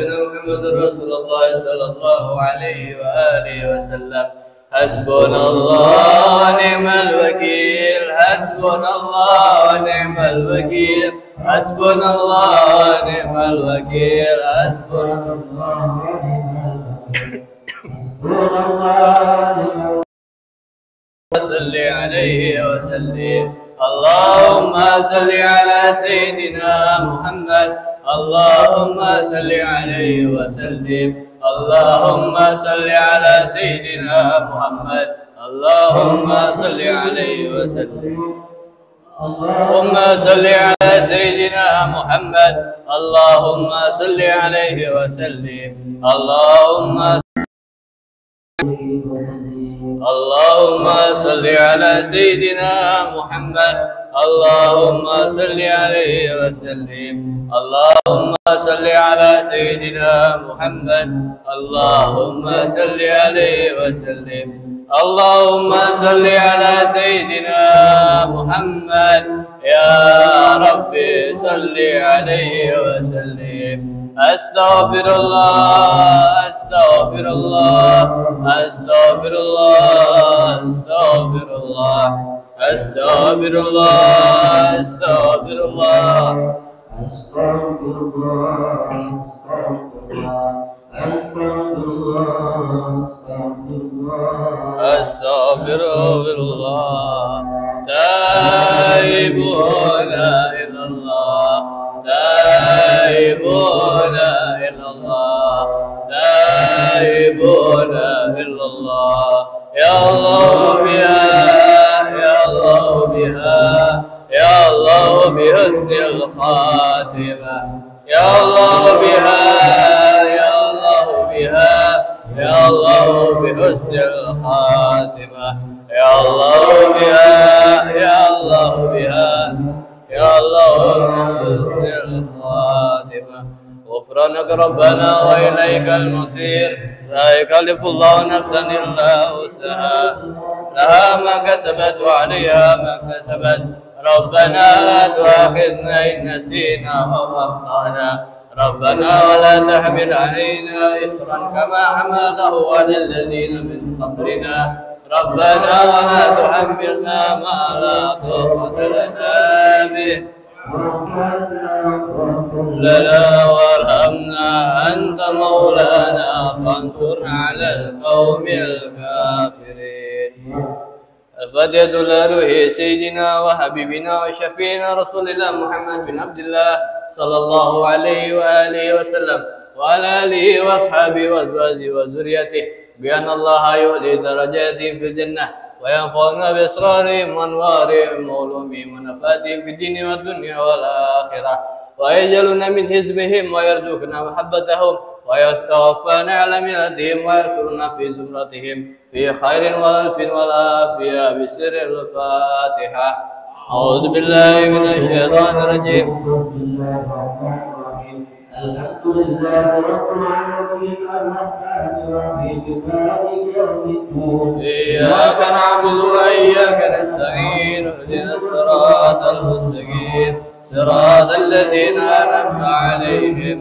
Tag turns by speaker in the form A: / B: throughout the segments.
A: سيدنا محمد رسول الله صلى الله عليه وآله وسلم. حسبنا الله ونعم الوكيل، حسبنا الله ونعم الوكيل، حسبنا الله ونعم الوكيل، حسبنا الله ونعم الوكيل، حسبنا الله. صل عليه وسلم. اللهم صل على سيدنا محمد، اللهم صل عليه وسلم. اللهم صل على سيدنا محمد، اللهم صل عليه وسلم. اللهم صل على سيدنا محمد، اللهم صل عليه وسلم. اللهم صل على سيدنا محمد، اللهم صل عليه وسلم. اللهم صل على سيدنا محمد، اللهم صل عليه وسلم. اللهم صل على سيدنا محمد، يا ربي صل عليه وسلم. أستغفر الله، أستغفر الله، أستغفر الله، أستغفر الله، أستغفر الله، أستغفر الله، أستغفر الله، أستغفر الله، أستغفر الله. تائبون إلى الله، تائبون إلى الله، تائبون إلى الله. يا الله بها، يا الله بها، يا الله بحسن الخاتمة. يا الله بها، يا الله بها، يا الله بحسن الخاتمة. يا الله بها، يا الله بها، يا الله بحسن الخاتمة. غفرانك ربنا وإليك المصير. لا يكلف الله نفسا إلا وسعها، لها ما كسبت وعليها ما كسبت. ربنا لا تؤاخذنا إن نسينا أو أخطأنا، ربنا ولا تحمل علينا إصرا كما حمله على الذين من قبلنا. ربنا ولا تحملنا ما لا طاقة لنا به، لنا وارحمنا أنت مولانا فانصرنا على القوم الكافرين. الفاتحة لروح سيدنا وحبيبنا وشفينا رسول الله محمد بن عبد الله صلى الله عليه وآله وسلم، وعلى آله وأصحابه وأزواجه وذريته، بأن الله يؤتي درجاتهم في الجنة وينفعنا بأسرارهم وأنوارهم وعلومهم ونفاتهم في الدين والدنيا والآخرة، ويجعلنا من حزبهم ويرزقنا محبتهم، ويتوفانا على ملتهم ويسرنا في زمرتهم في خير والألف والعافية بسر الفاتحة. أعوذ بالله من الشيطان الرجيم. الحمد لله رب العالمين الرحمن الرحيم مالك يوم الدين. إياك نعبد وإياك نستعين، اهدنا الصراط المستقيم، صراط الذين أنعمت عليهم.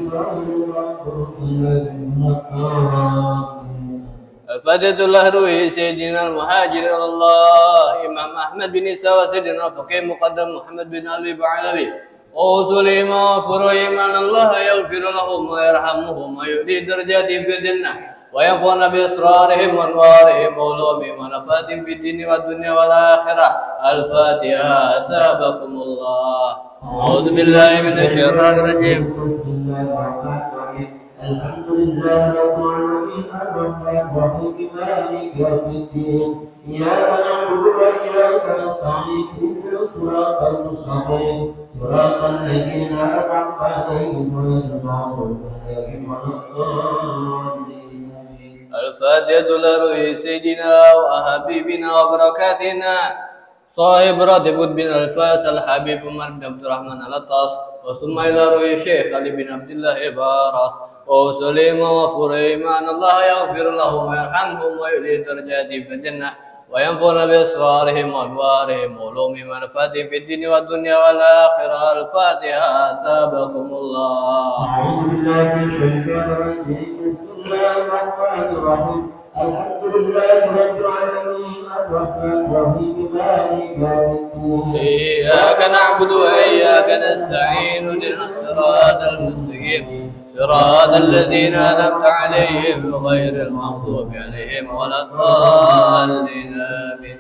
A: الفاتحة لروح سيدنا المهاجر إلى الله إمام أحمد بن عيسى وسيدنا الفقيه مقدم محمد بن علي بعلوي، ووصولهم وفروعهم أن الله يغفر لهم ويرحمهم ويؤتي درجاتهم في الجنة وينفعنا بأسرارهم وأنوارهم وعلومهم ونفاتهم في الدين والدنيا والآخرة. الفاتحة. أثابكم الله. أعوذ بالله من الشيطان الرجيم. الحمد لله رب العالمين الرحمن الرحيم مالك يوم الدين. إياك نعبد وإياك نستعين، اهدنا الصراط المستقيم، صراط الذين أنعمت عليهم غير المغضوب عليهم ولا الضالين. الفاتحة لروح سيدنا وحبيبنا وبركاتنا صاحب راتب بن الفاس الحبيب عمر بن عبد الرحمن العطاس، وثم إلى روح الشيخ علي بن عبد الله باراس، وسليم وفريم أن الله يغفر لهم ويرحمهم ويؤتي درجاتهم في الجنة وينفعنا بأسرارهم وأنوارهم وعلومهم ونفاتهم في الدين والدنيا والآخرة. الفاتحة. أثابكم الله.
B: أعوذ بالله من الشيطان الرجيم. بسم الله الرحمن الرحيم. الحمد لله رب العالمين الرحمن الرحيم مالك يوم الدين.
A: إياك نعبد وإياك نستعين. اهدنا الصراط المستقيم صراط الذين أنعمت عليهم غير المغضوب عليهم ولا الضالين. آمين.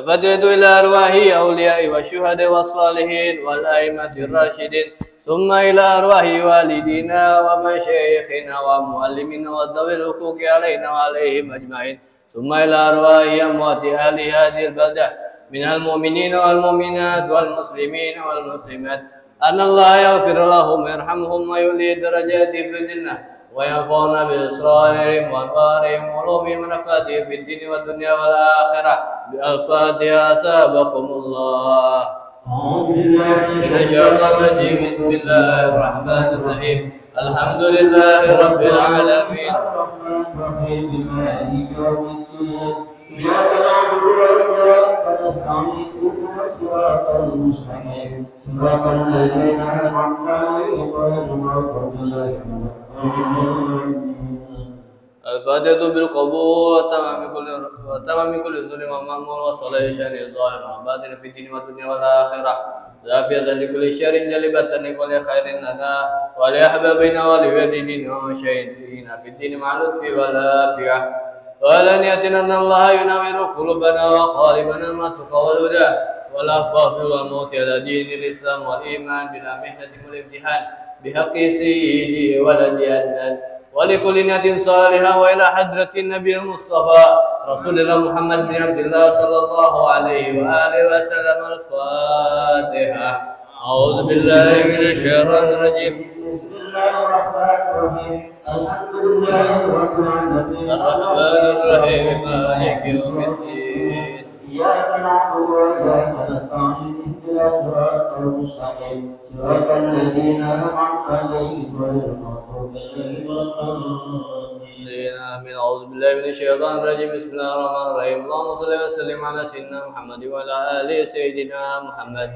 A: فدعوا إلى أرواح أولياء والشهداء والصالحين والأئمة الراشدين، ثم إلى أرواح والدينا ومشايخنا ومعلمينا وذوي الحقوق علينا وعليهم أجمعين، ثم إلى أرواح أموات أهل هذه البلدة من المؤمنين والمؤمنات والمسلمين والمسلمات، أن الله يغفر لهم ويرحمهم ويولي درجاتهم في الجنة وينفعنا بإسرارهم وأنوارهم وعلومهم ونفاتهم في الدين والدنيا والآخرة. بالفاتحة. أثابكم الله.
B: أعوذ بالله
A: من الشيطان الرجيم. بسم الله الرحمن الرحيم. الحمد لله رب العالمين
B: الرحمن الرحيم مالك يوم الدين. إياك نعبد وإياك نستعين اهدنا الصراط المستقيم صراط الذين أنعمت عليهم غير المغضوب عليهم ولا الضالين.
A: الفاتحة بالقبول وتمام كل ظلم ومأمور وصلاة شان الظاهر والباطن في الدين والدنيا والآخرة. عافية لكل شر جلبة لكل خير لنا ولأحبابنا ولوالدينا وشهيدنا في الدين مع اللطف والعافية. ولنيتنا أن الله ينور قلوبنا وقالبنا مع التقى والهدى والعفاف والموت على دين الإسلام والإيمان بلا محنة والامتحان بحق سيدي ولد أدنان ولكل نية صالحة وإلى حضرة النبي المصطفى رسول الله محمد بن عبد الله صلى الله عليه وآله وسلم. الفاتحة. أعوذ بالله من الشيطان الرجيم.
B: بسم الله الرحمن الرحيم. الحمد لله رب العالمين
A: الرحمن الرحيم مالك يوم الدين.
B: إياك نعبد وإياك نستعين اهدنا الصراط المستقيم صراط الذين أنعمت عليهم غير المغضوب عليهم ولا الضالين.
A: آمين. أعوذ بالله من الشيطان الرجيم. بسم الله الرحمن الرحيم. اللهم صل وسلم على سيدنا محمد وعلى آل سيدنا محمد.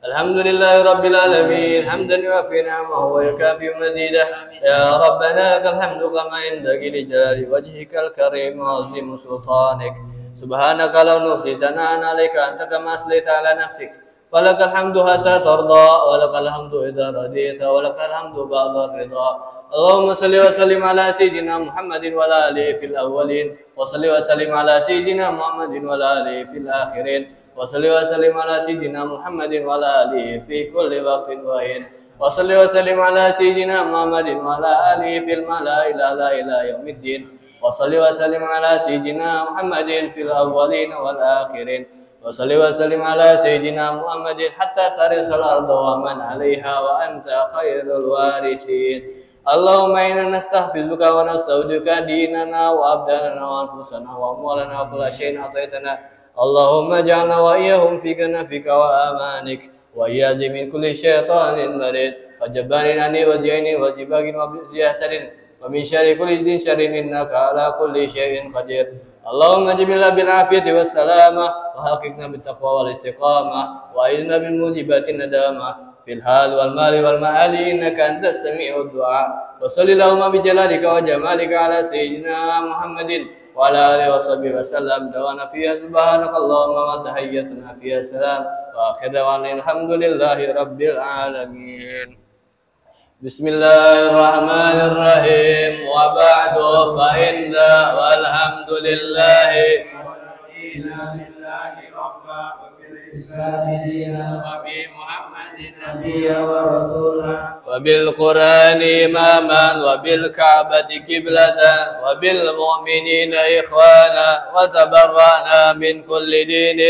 A: الحمد لله رب العالمين حمدا يوافي نعمه ويكافئ مزيده. يا ربنا لك الحمد كما ينبغي لجلال وجهك الكريم وعظيم سلطانك. سبحانك لا نحصي ثناء عليك أنت كما أثنيت على نفسك. فلك الحمد حتى ترضى ولك الحمد إذا رضيت ولك الحمد بعد الرضا. اللهم صل وسلم على سيدنا محمد وعلى آله في الأولين، وصل وسلم على سيدنا محمد وعلى آله في الآخرين، وصل وسلم على سيدنا محمد وعلى آله في كل وقت وحين، وصل وسلم على سيدنا محمد وعلى آله في الملأ إلى يوم الدين، وصل وسلم على سيدنا محمد في الأولين والآخرين، وصل وسلم على سيدنا محمد حتى ترث الأرض ومن عليها وأنت خير الوارثين. اللهم إنا نستحفظك ونستودعك ديننا وأبداننا وأنفسنا وأموالنا وكل شيء أعطيتنا. اللهم اجعلنا وإياهم في كنفك وأمانك وإياذ من كل شيطان مريد وجبار عني وزين وزباق وبئس حسد ومن شر كل ذي شر إنك على كل شيء قدير. اللهم اجعلنا بالعافية والسلامة وحققنا بالتقوى والاستقامة وأعذنا من موجبات الندامة في الحال والمال والمآل إنك أنت السميع الدعاء. وصل اللهم بجلالك وجمالك على سيدنا محمد وعلى آله وصحبه وسلم. دعوانا فيها سبحانك اللهم وتحيتنا فيها السلام وآخر دعوانا الحمد لله رب العالمين. بسم الله الرحمن الرحيم. وبعد فإن والحمد لله وبمحمد نبيا ورسولا وبالقرآن إماما وبالكعبة قبلة وبالمؤمنين إخوانا وتبرأنا من كل دين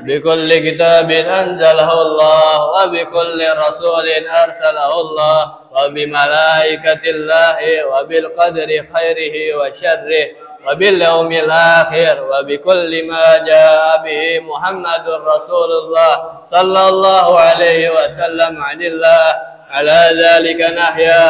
A: بكل كتاب أنزله الله وبكل رسول أرسله الله وبملائكة الله وبالقدر خيره وشره وباليوم الآخر وبكل ما جاء به محمد رسول الله صلى الله عليه وسلم عن الله. على ذلك نحيا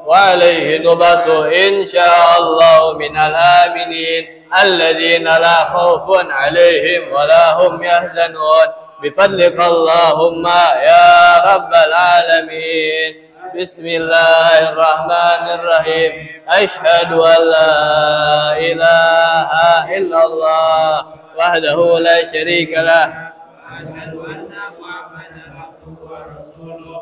A: وعليه نبعث إن شاء الله من الآمنين الذين لا خوف عليهم ولا هم يحزنون بفضلك اللهم يا رب العالمين. بسم الله الرحمن الرحيم. أشهد أن لا إله إلا الله وحده لا شريك له
B: وأشهد أن محمدا عبده ورسوله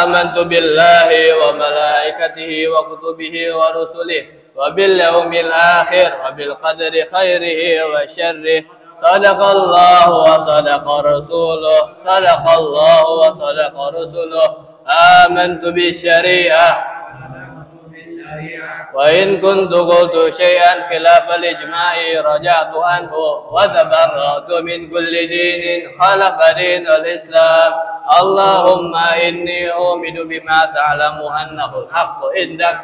A: آمنت بالله وملائكته وكتبه ورسله وباليوم الآخر وبالقدر خيره وشره. صدق الله وصدق رسوله صدق الله وصدق رسوله. آمنت بالشريعة وإن كنت قلت شيئا خلاف الإجماع رجعت عنه وتبرأت من كل دين خالف دين الإسلام. اللهم إني أؤمن بما تعلم أنه الحق عندك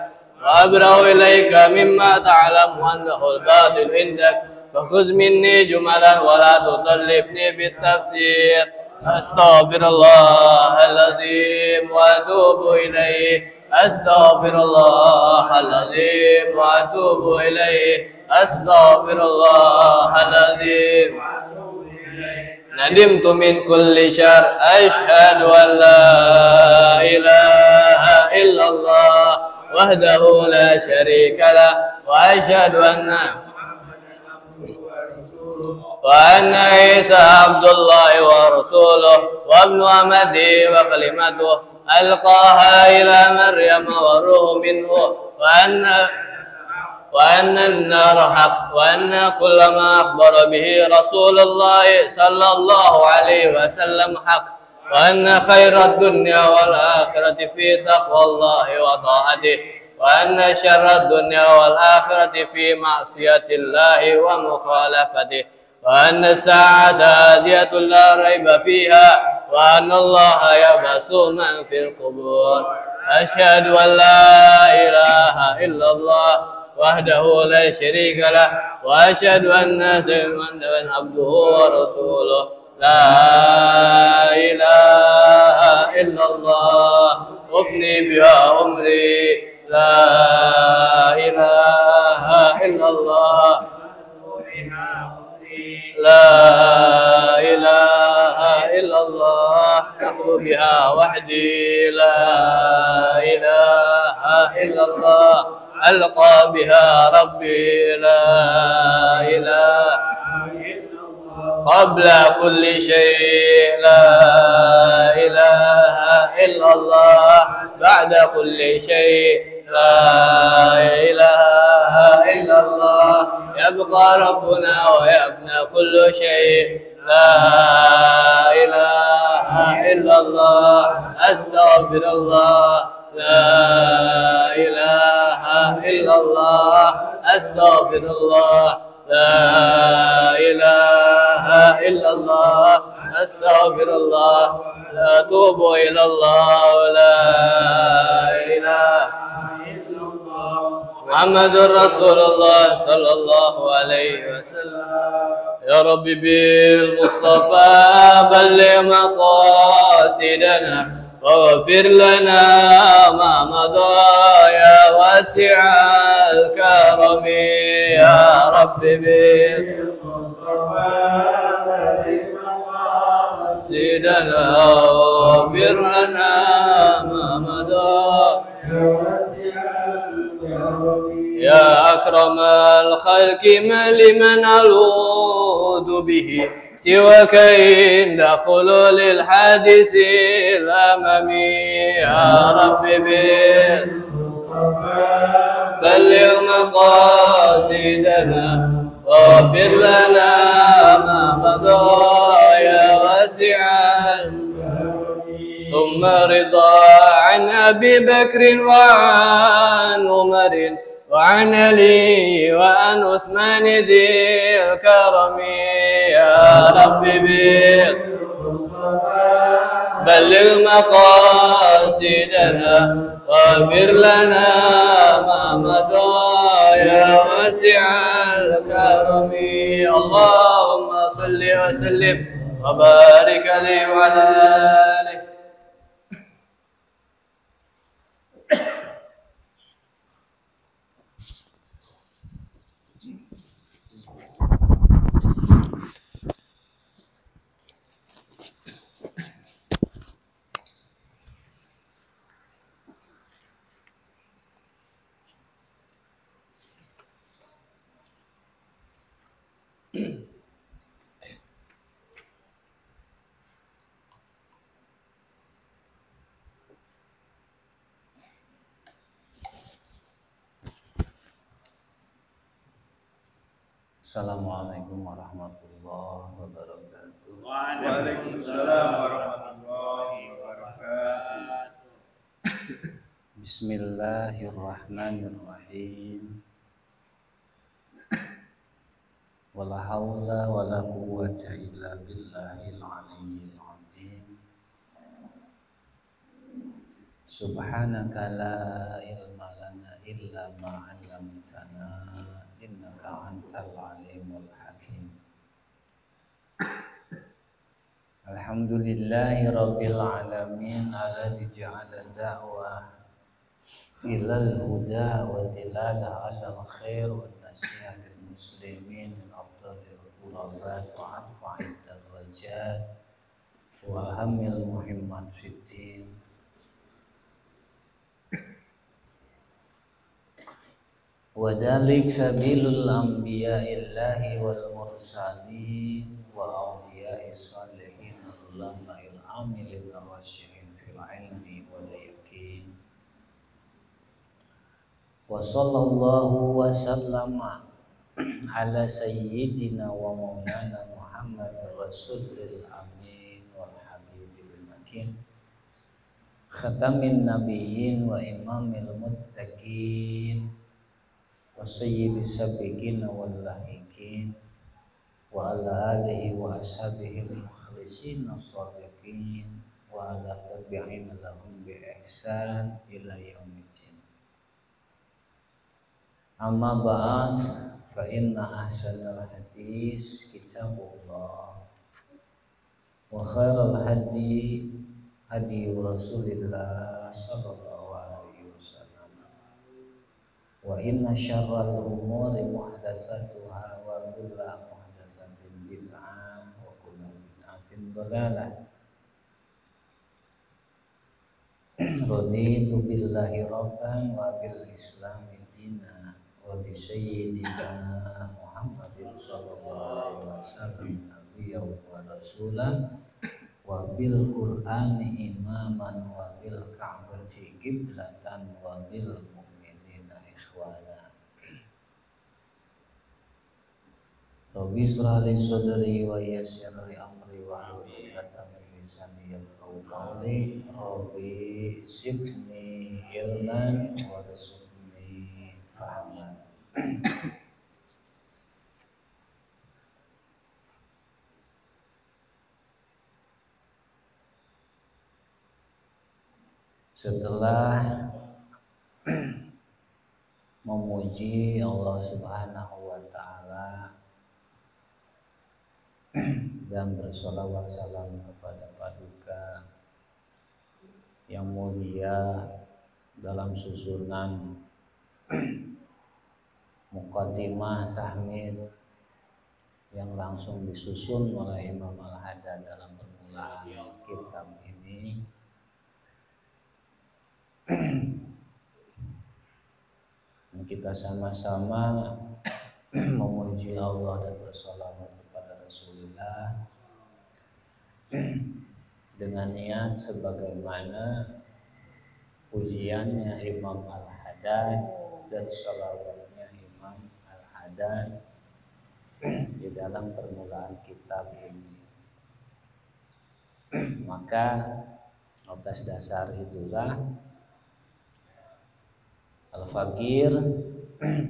A: وأبرأ إليك مما تعلم أنه الباطل عندك فخذ مني جملا ولا تطلبني بالتفسير. أستغفر الله العظيم وأتوب إليه أستغفر الله العظيم وأتوب إليه أستغفر الله العظيم. ندمت من كل شر. أشهد أن لا إله إلا الله وحده لا شريك له وأشهد وأن عيسى عبد الله ورسوله وابن أمته وكلمته ألقاها إلى مريم وروح منه وأن النار حق وأن كل ما أخبر به رسول الله صلى الله عليه وسلم حق وأن خير الدنيا والآخرة في تقوى الله وطاعته وأن شر الدنيا والآخرة في معصية الله ومخالفته وأن الساعة آتية لا ريب فيها وأن الله يبعث من في القبور. أشهد أن لا إله إلا الله وحده لا شريك له وأشهد أن محمدا عبده ورسوله. لا إله إلا الله أفني بها عمري. لا إله إلا الله لا إله إلا الله أخلو بها وحدي. لا إله إلا الله ألقى بها ربي. لا إله إلا الله قبل كل شيء. لا إله إلا الله بعد كل شيء. لا إله إلا الله يبقى ربنا ويفنى كل شيء. لا إله إلا الله أستغفر الله. لا إله إلا الله أستغفر الله. لا إله إلا الله أستغفر الله. أتوب إلى الله. لا إله محمد رسول الله صلى الله عليه وسلم. يا رب بالمصطفى بلغ مقاصدنا واغفر لنا ما مضى يا واسع الكرم. يا رب بالمصطفى بلغ مقاصدنا واغفر لنا ما مضى يا أكرم الخلق ما لمن ألوذ به سواك عند خلول الحادث الأمم. يا رب بلغ مقاصدنا واغفر لنا ما مضى يا واسع. ثم رضا عن أبي بكر وعن عمر وعن علي وعن عثمان ذي الكرم. يا رب بلغ مقاصدنا واغفر لنا ما مضى يا واسع الكرم. اللهم صل وسلم وبارك عليه وعلى آله. Assalamualaikum warahmatullahi wabarakatuh.
B: Waalaikumsalam warahmatullahi wabarakatuh.
A: Bismillahirrahmanirrahim. Wala haula wala quwwata illa billahil aliyyil azim. Subhanaka la ilma lana illa ma 'allamtana innaka antal alimul hakim. Alhamdulillahi rabbil alamin alladzi ja'ala da'wa ilal huda wa dilala 'alal khair wa nasiha lil muslimin min afdalil qurbat wa arfa'id darajat wa ahamil muhimmat fid din. Wa dzalik sabilul anbiya'illahi wal mursalin wa awliya'is salihin ulama'il amilin rasyidin fil ilmi wal yaqin. Wa sallallahu wa sallama ala sayyidina wa maulana Muhammad rasulil amin wal habibil makin khatamin nabiyyin wa imamil muttaqin wa sayyidis sabiqin wal lahiqin wa ala alihi wa ashabihi al-mukhlisin as-sadiqin wa ala tabi'in lahum bi ihsan ila yaumiddin. Amma ba'd, fa inna ahsanal hadis kitabullah wa khairal hadi hadi Rasulillah sallallahu alaihi wasallam wa inna syarral umuri muhdatsatuha wa kullu muhdatsatin bid'ah wa kullu bid'atin dhalalah. Raditu billahi rabban wa bil islami dinan wa bi sayyidina Muhammadin sallallahu alaihi wasallam nabiyyan wa rasulan wa bil qur'ani imaman wa bil ka'bati qiblatan wa bil mu'minina ikhwana. Rabbi shrah li sadri wa yassir li amri wa hlul 'uqdatam min lisani yafqahu qawli. Rabbi zidni ilman warzuqni fahman. Setelah memuji Allah Subhanahu wa taala dan bersolawat salam kepada paduka yang mulia dalam susunan muqaddimah tahmid yang langsung disusun oleh Imam Al-Haddad dalam permulaan kitab ini, kita sama-sama memuji Allah dan bersolawat kepada Rasulullah dengan niat sebagaimana pujiannya Imam Al-Haddad dan sholawatnya Imam Al-Haddad di dalam permulaan kitab ini. Maka atas dasar itulah Al-Faqir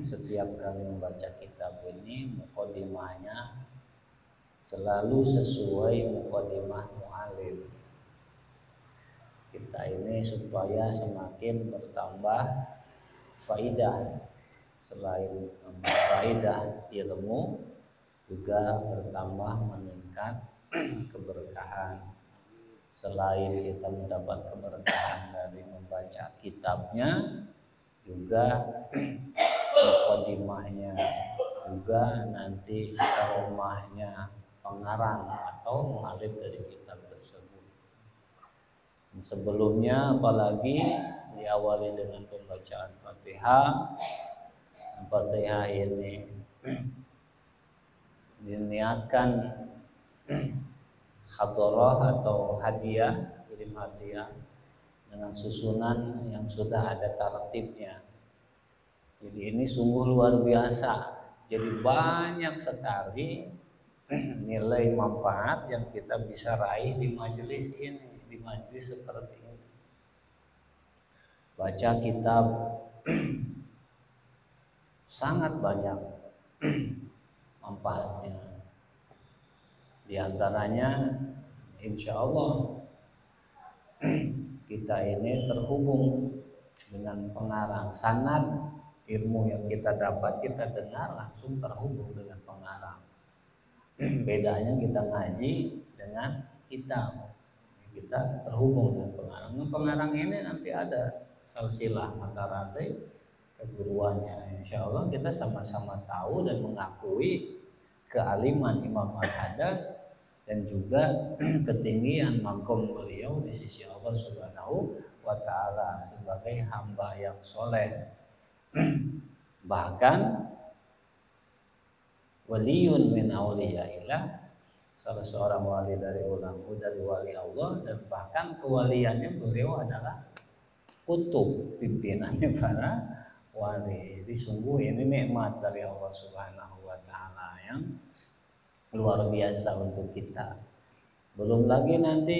A: setiap kali membaca kitab ini muqaddimahnya selalu sesuai muqaddimah mu'alif kita ini supaya semakin bertambah faidah. Selain faidah ilmu juga bertambah meningkat keberkahan. Selain kita mendapat keberkahan dari membaca kitabnya, juga muqaddimahnya, juga nanti karomahnya pengarang atau mu'alif dari kitab tersebut. Sebelumnya apalagi diawali dengan pembacaan Fatihah. Fatihah ini
C: diniatkan hadoroh atau hadiah, kirim hadiah dengan susunan yang sudah ada tertibnya. Jadi ini sungguh luar biasa. Jadi banyak sekali nilai manfaat yang kita bisa raih di majelis ini, di majelis seperti ini. Baca kitab sangat banyak manfaatnya. Di antaranya insya Allah kita ini terhubung dengan pengarang. Sanad ilmu yang kita dapat, kita dengar langsung terhubung dengan pengarang. Bedanya kita ngaji dengan kitab, kita terhubung dengan pengarang. Pengarang ini nanti ada silsilah antara keguruannya. Insya Allah kita sama-sama tahu dan mengakui kealiman Imam Al-Haddad dan juga ketinggian makom beliau di sisi Allah Subhanahu wa Ta'ala sebagai hamba yang soleh. Bahkan waliyun min auliyaillah, salah seorang wali dari wali Allah, dan bahkan kewaliannya beliau adalah kutub pimpinannya para wali. Jadi sungguh ini nikmat dari Allah Subhanahu wa Ta'ala yang luar biasa untuk kita. Belum lagi nanti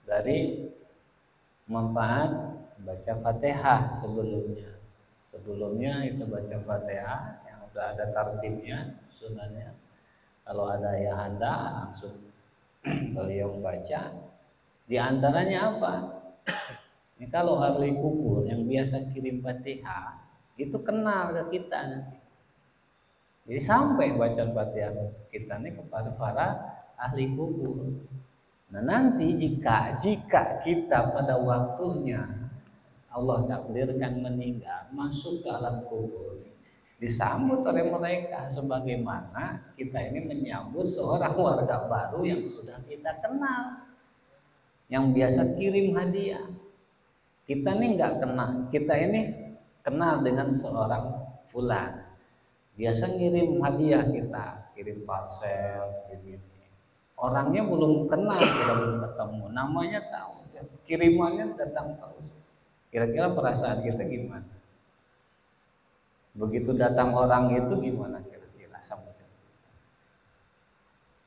C: dari manfaat baca Fatihah sebelumnya. Sebelumnya itu baca Fatihah yang sudah ada tartibnya, sunahnya. Kalau ada ayahanda langsung beliau baca. Di antaranya apa? Ini kalau ahli kubur yang biasa kirim Fatihah itu kenal ke kita nanti. Jadi sampai baca Fatihah kita ini kepada para ahli kubur. Nah nanti jika kita pada waktunya Allah takdirkan meninggal, masuk ke alam kubur, disambut oleh mereka sebagaimana kita ini menyambut seorang warga baru yang sudah kita kenal, yang biasa kirim hadiah. Kita ini nggak kenal, kita ini kenal dengan seorang fulan, biasa ngirim hadiah, kita kirim parcel, kirim. Orangnya belum kenal, kita belum ketemu, namanya tahu, kirimannya datang terus. Kira-kira perasaan kita gimana? Begitu datang orang itu gimana kira-kira sama kita?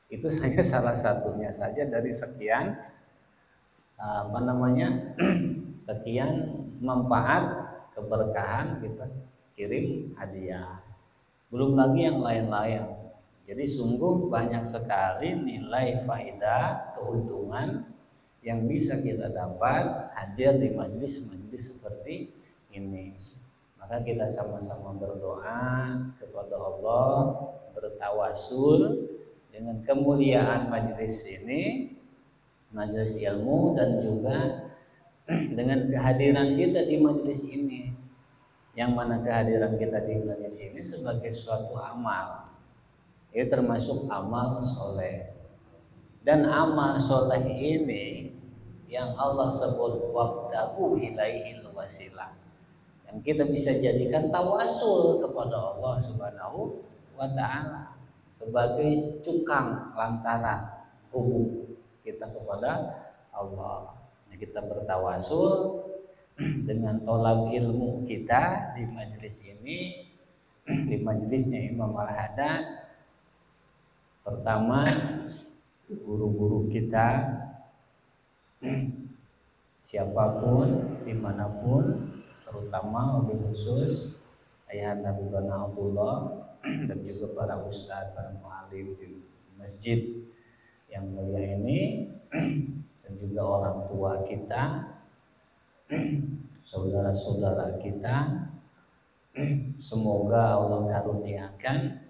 C: Itu saja salah satunya saja dari sekian sekian manfaat keberkahan kita kirim hadiah. Belum lagi yang lain-lain. Jadi sungguh banyak sekali nilai faedah, keuntungan yang bisa kita dapat hadir di majelis-majelis seperti ini. Maka kita sama-sama berdoa kepada Allah, bertawasul dengan kemuliaan majelis ini, majelis ilmu, dan juga dengan kehadiran kita di majelis ini. Yang mana kehadiran kita di majelis ini sebagai suatu amal. Itu termasuk amal soleh. Dan amal soleh ini yang Allah sebut wabtahu ilaihil wasilah, yang kita bisa jadikan tawasul kepada Allah Subhanahu wa Ta'ala sebagai cukang lantaran hubung kita kepada Allah. Kita bertawasul dengan tolak ilmu kita di majelis ini, di majelisnya Imam Al-Haddad. Pertama, guru-guru kita, siapapun, dimanapun, terutama lebih khusus Ayah Nabi Bana Abdullah dan juga para ustadz, para mu'alim di masjid yang mulia ini, dan juga orang tua kita, saudara-saudara kita. Semoga Allah karuniakan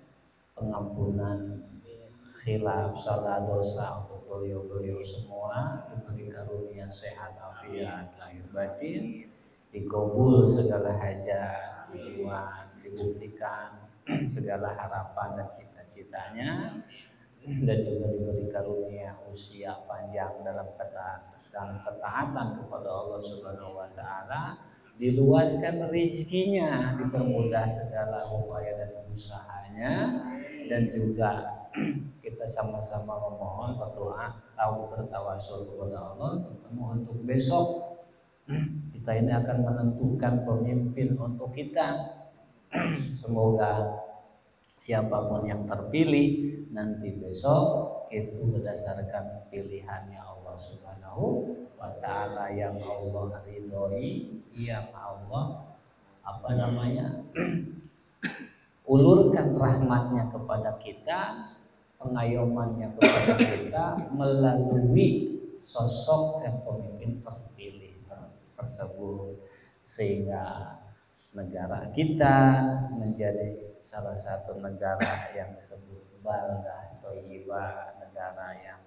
C: pengampunan khilaf, salah dosa untuk beliau-beliau semua, diberi karunia sehat afiat lahir batin, dikabul segala hajat, dibuktikan segala harapan dan cita-citanya, dan juga diberi karunia usia panjang dalam ketaatan kepada Allah Subhanahu wa Ta'ala, diluaskan rezekinya, dipermudah segala upaya dan usahanya, dan juga kita sama-sama memohon berdoa bertawasul kepada Allah terutama untuk besok kita ini akan menentukan pemimpin untuk kita. Semoga siapapun yang terpilih nanti besok itu berdasarkan pilihannya Allah Subhanahu wa taala yang Allah ridhoi, yang Allah ulurkan rahmatnya kepada kita, pengayomannya kepada kita melalui sosok dan pemimpin terpilih tersebut, sehingga negara kita menjadi salah satu negara yang disebut baldah thayyibah, negara yang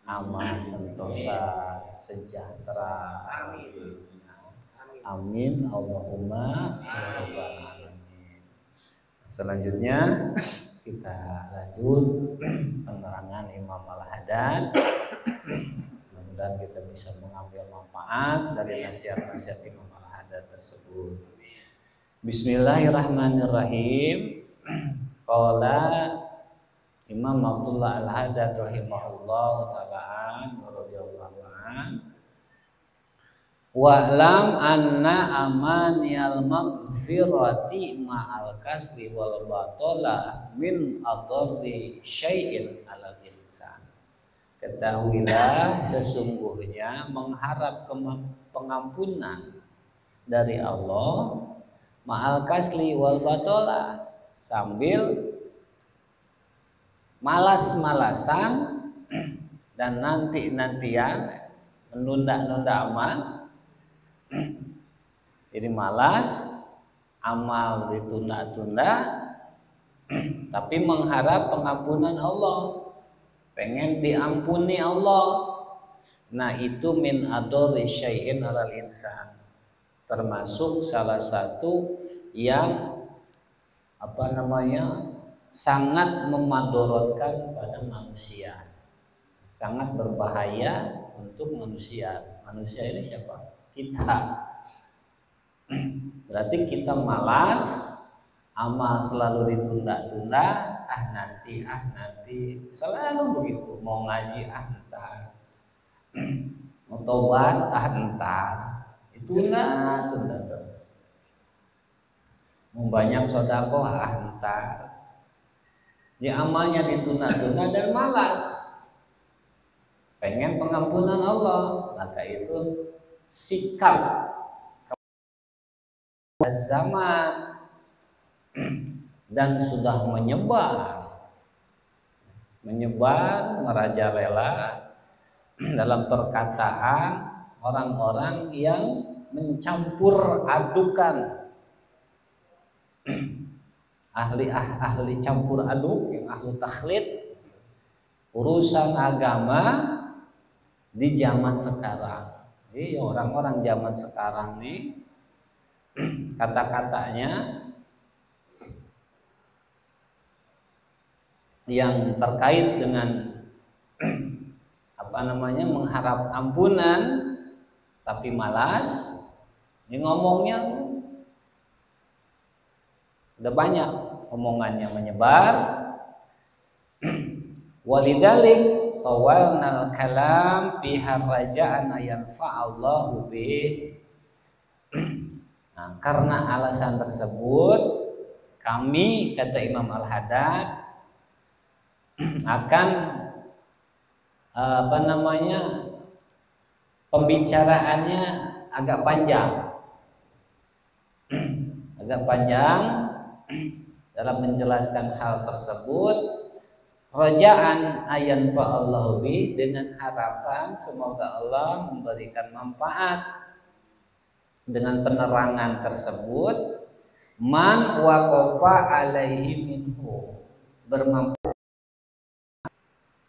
C: aman, sentosa, sejahtera. Amin Allahumma ya rabbal alamin. Selanjutnya kita lanjut penerangan Imam Al-Haddad. Mudah-mudahan kita bisa mengambil manfaat dari nasihat-nasihat Imam Al-Haddad tersebut. Bismillahirrahmanirrahim. Qala Imam Abdullah Al-Haddad rahimahullah ta'ala radhiyallahu an wa'lam anna amaniyal maghfirati ma'al kasri wal batola min adorri syai'in ala insan. Ketahuilah sesungguhnya mengharap pengampunan dari Allah ma'al kasli wal batola sambil malas-malasan dan nanti-nantian menunda-nunda amal. Jadi malas, amal ditunda-tunda, tapi mengharap pengampunan Allah, pengen diampuni Allah. Nah itu min adorri syai'in alal insan, termasuk salah satu yang sangat memadorotkan pada manusia, sangat berbahaya untuk manusia. Manusia ini siapa? Kita. Berarti kita malas, amal selalu ditunda-tunda, nanti, selalu begitu. Mau ngaji entar, mau tobat entar, tunda terus. Mau banyak sedekah entar. Ya amalnya ditunda-tunda dan malas. Pengen pengampunan Allah, maka itu sikap zaman dan sudah menyebar merajalela dalam perkataan orang-orang yang mencampur adukan, ahli campur aduk, yang ahli takhlid urusan agama di zaman sekarang. Jadi orang-orang zaman sekarang nih kata-katanya yang terkait dengan mengharap ampunan tapi malas, ini ngomongnya udah banyak, omongannya menyebar. Walidalik tawalnal kalam pihak raja'an yanfa'allahu bih. Nah, karena alasan tersebut kami, kata Imam Al-Haddad, akan pembicaraannya agak panjang dalam menjelaskan hal tersebut. Raja'an ayan fa'allahu bi, dengan harapan semoga Allah memberikan manfaat dengan penerangan tersebut. Man waqafa alaihi minhu, bermanfaat.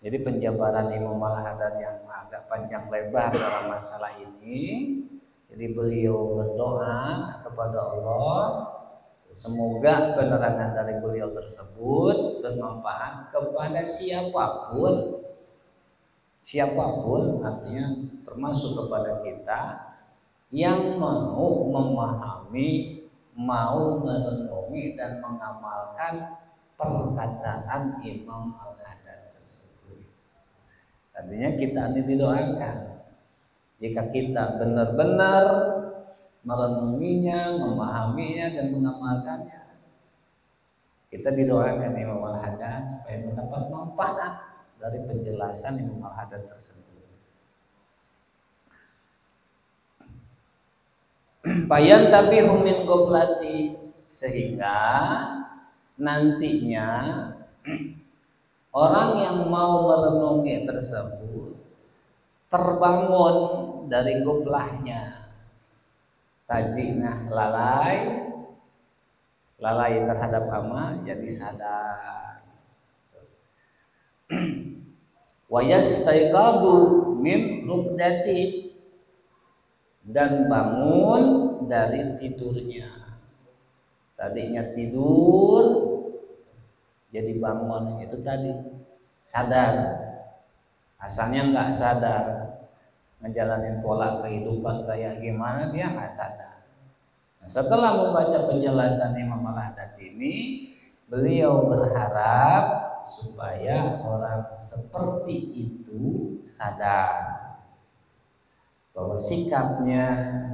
C: Jadi penjabaran Imam Al-Haddad yang agak panjang lebar dalam masalah ini. Jadi beliau berdoa kepada Allah, semoga penerangan dari beliau tersebut bermanfaat kepada siapapun, artinya termasuk kepada kita yang mau memahami, mau merenungi dan mengamalkan perkataan Imam Al-Haddad tersebut. Artinya kita ini didoakan jika kita benar-benar merenunginya, memahaminya dan mengamalkannya. Kita didoakan Imam Al-Haddad supaya mendapat manfaat dari penjelasan Imam Al-Haddad tersebut. Bayan tapi humin goblati, sehingga nantinya orang yang mau merenungi tersebut terbangun dari goblahnya, tadi lalai terhadap amal jadi sadar. Wa yastaiqadu min rukdati, dan bangun dari tidurnya. Tadinya tidur jadi bangun, itu tadi sadar. Asalnya nggak sadar, ngejalanin pola kehidupan kayak gimana dia nggak sadar. Nah, setelah membaca penjelasan Imam Al-Haddad ini, beliau berharap supaya orang seperti itu sadar bahwa sikapnya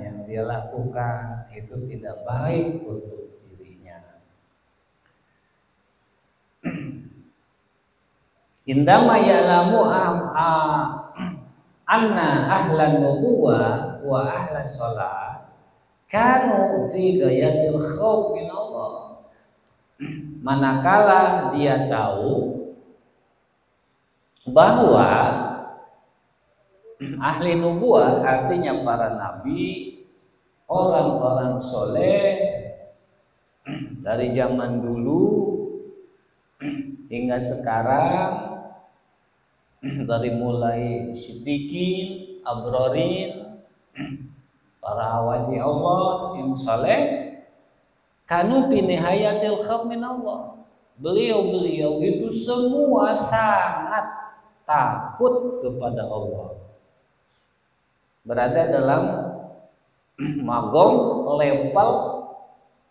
C: yang dia lakukan itu tidak baik untuk dirinya. Indama ya'lamu anna ahlan nubuwah wa ahlan sholat kanu fi gayatil khawf min Allah. Manakala dia tahu bahwa ahli nubuah artinya para nabi, orang-orang soleh dari zaman dulu hingga sekarang, dari mulai siddiqin, abrorin, para awali Allah yang soleh, kanu fi nihayatil khawf min Allah. Beliau itu semua sangat takut kepada Allah, berada dalam magong level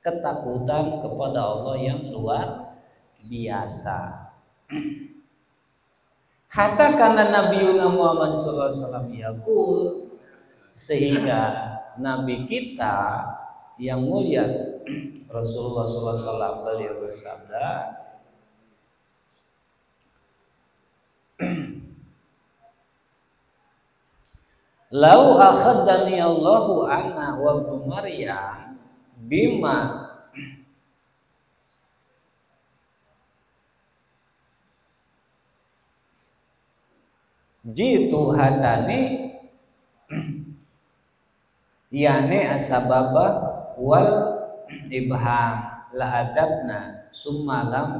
C: ketakutan kepada Allah yang luar biasa. Hatta karena Nabi Muhammad SAW yaqul, sehingga Nabi kita yang mulia Rasulullah SAW beliau bersabda, lau akhadani Allahu anna wa ibnu Maryam bima jitu hadani yani asbabah wal ibham la adabna summa lam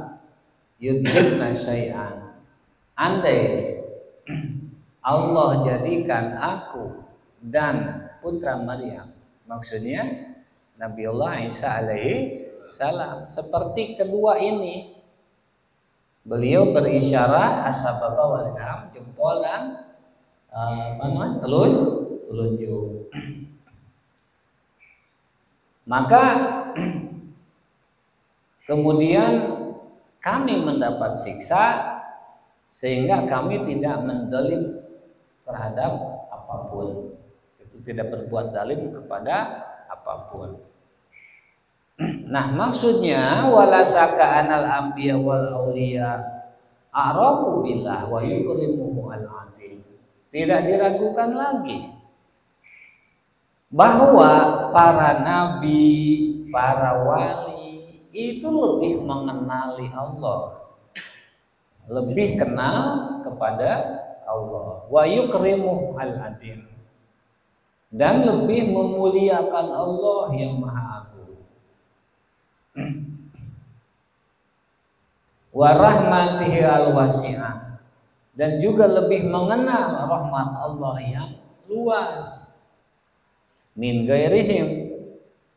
C: yudhibna syai'an. Andai Allah jadikan aku dan putra Maryam, maksudnya Nabi Allah Isa alaihi salam, seperti kedua ini. Beliau berisyarat asbabah wal ibham, jempol dan telunjuk. Maka kemudian kami mendapat siksa sehingga kami tidak menzalim terhadap apapun, itu tidak berbuat zalim kepada apapun. Nah, maksudnya wala saka anal anbiya wal auliya a'rafu billah wa yukrimuhu al-azim. Tidak diragukan lagi bahwa para nabi, para wali itu lebih mengenali Allah, lebih kenal kepada Allah, wa yukrimuhu al-azim, dan lebih memuliakan Allah yang Maha Agung, wa rahmatihi al-wasi'ah, dan juga lebih mengenal rahmat Allah yang luas, min gairihim,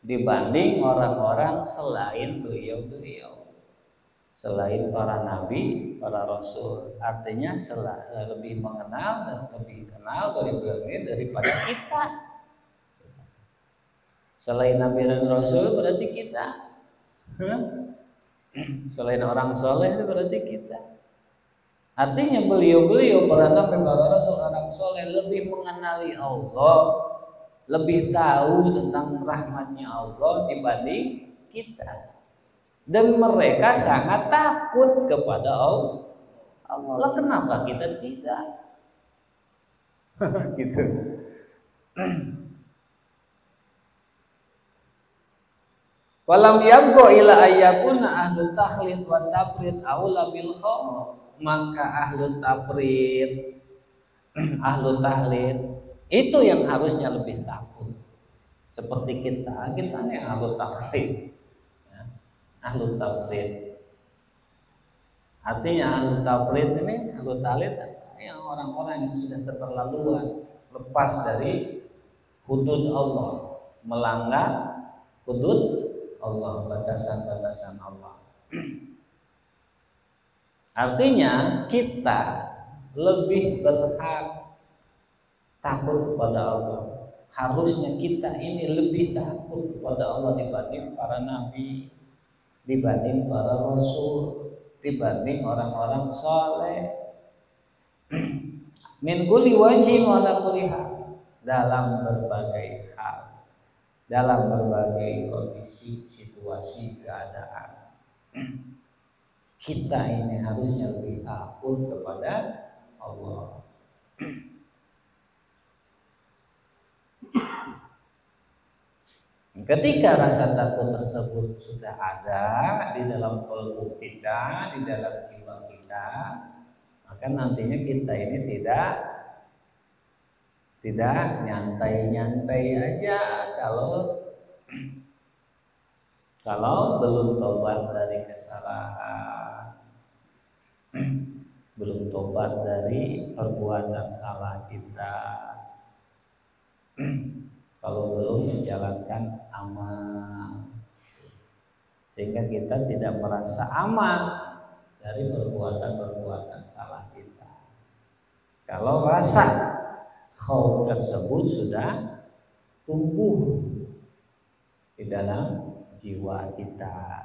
C: dibanding orang-orang selain beliau-beliau, selain para nabi, para rasul. Artinya lebih mengenal dan lebih kenal dari beliau daripada kita. Selain nabi dan rasul berarti kita. Selain orang soleh itu berarti kita. Artinya beliau-beliau para nabi, para rasul, orang soleh lebih mengenali Allah, lebih tahu tentang rahmatnya Allah dibanding kita. Dan mereka sangat takut kepada Allah. Allah, kenapa kita tidak? Gitu. Walam yabqa ila ayyakuna ahlu takhlid wa tafrid aula bil khauf. Maka ahlu tafrid, ahlu tahlid itu yang harusnya lebih takut. Seperti kita ini ahlu tahlid, ya. Ahlu tafrid. Artinya ahlu tafrid ini, ahlu tahlid yang orang-orang yang sudah keterlaluan, lepas dari hudud Allah, melanggar hudud Allah, batasan-batasan Allah. Artinya kita lebih berhak takut kepada Allah. Harusnya kita ini lebih takut kepada Allah dibanding para nabi, dibanding para rasul, dibanding orang-orang saleh. Min kulli wajhin wa ala kulli hal, dalam berbagai hal, dalam berbagai kondisi, situasi, keadaan. Kita ini harusnya lebih takut kepada Allah. Ketika rasa takut tersebut sudah ada di dalam kalbu kita, di dalam jiwa kita, maka nantinya kita ini tidak nyantai-nyantai aja kalau belum tobat dari kesalahan, belum tobat dari perbuatan salah kita, kalau belum menjalankan amal, sehingga kita tidak merasa aman dari perbuatan-perbuatan salah kita. Kalau rasa khauf tersebut sudah tumbuh di dalam jiwa kita.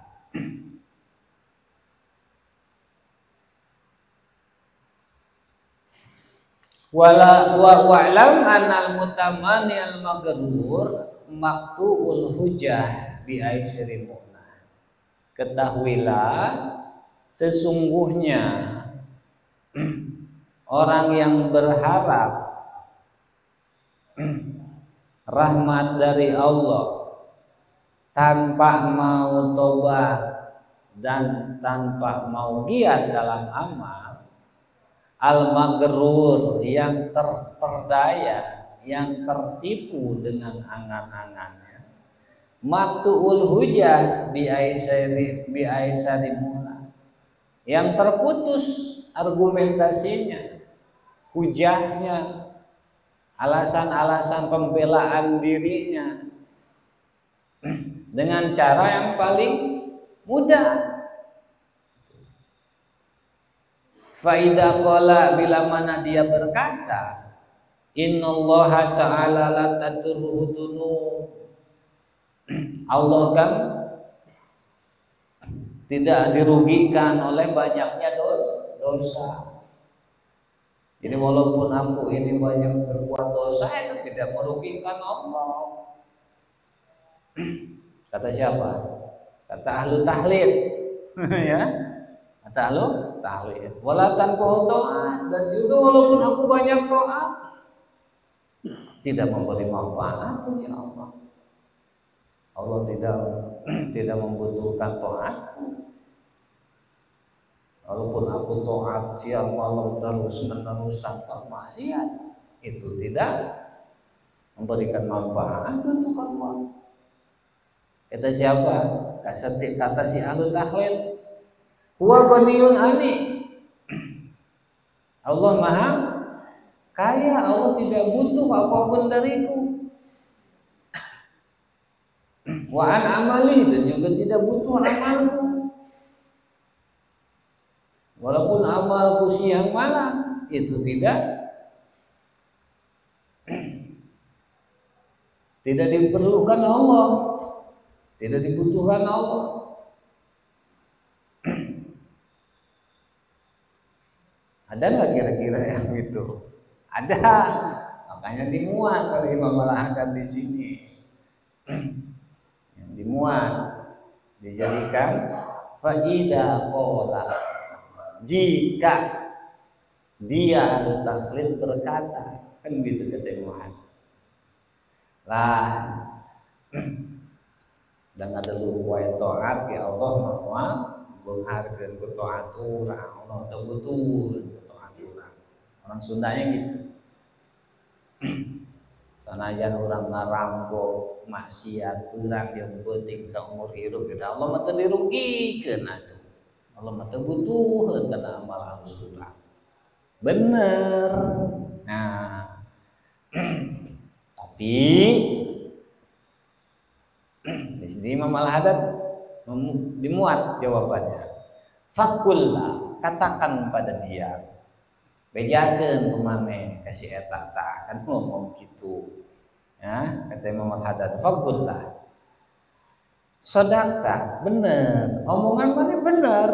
C: Wa'lam anal mutamani al maghrur maqtu'ul hujah bi aisri mu'nah. Ketahuilah sesungguhnya orang yang berharap rahmat dari Allah tanpa mau tobat dan tanpa mau giat dalam amal, al-maghrur yang terperdaya, yang tertipu dengan angan-angannya, maqtu'ul hujah bi aisari muna, yang terputus argumentasinya, hujahnya, alasan-alasan pembelaan dirinya dengan cara yang paling mudah. Faidah qala, bila mana dia berkata, innallaha ta'ala la tadurruhu dunub, Allah kan tidak dirugikan oleh banyaknya dosa. Jadi walaupun aku ini banyak berbuat dosa, itu tidak merugikan Allah. Kata siapa? Kata ahlu tahlid. Ya, kata ahlu tahlid. Wala tanquhu ta'at, dan juga walaupun aku banyak taat, tidak memberi manfaat bagi Allah. Allah tidak membutuhkan taat. Walaupun aku taat siang malam terus menerus tanpa maksiat, itu tidak memberikan manfaat untuk Allah. Kata siapa? Kata si ahlu tahlid, huwa ghaniyun ani, Allah maha kaya, Allah tidak butuh apapun dariku. Wa an amali, dan juga tidak butuh amalku. Walaupun amalku siang malam, itu tidak diperlukan Allah, tidak dibutuhkan Allah. Ada nggak kira-kira yang itu? Ada, makanya dimuat oleh Imam Al-Haddad di sini. Yang dimuat, dijadikan faida qala, jika dia ahli taklid berkata, kan gitu kata Imam Al-Haddad. Lah, dan ada luwai taat ya Allah maha menghargai taat orang, Allah betul taat orang. Orang Sundanya gitu. Sanajan orang ngarampok maksiat urang yang penting saumur hidup kita Allah mah teu dirugikeun atuh. Allah mah teu butuheun kana amal urang. Bener. Nah. Tapi di sini Imam Al-Haddad dimuat jawabannya. Fakullah, katakan pada dia, bejakeun pemane kasih eta tah kan ngomong gitu. Ya, kata Imam Al-Haddad, fakullah. Sadaqah, bener. Omongan mana bener.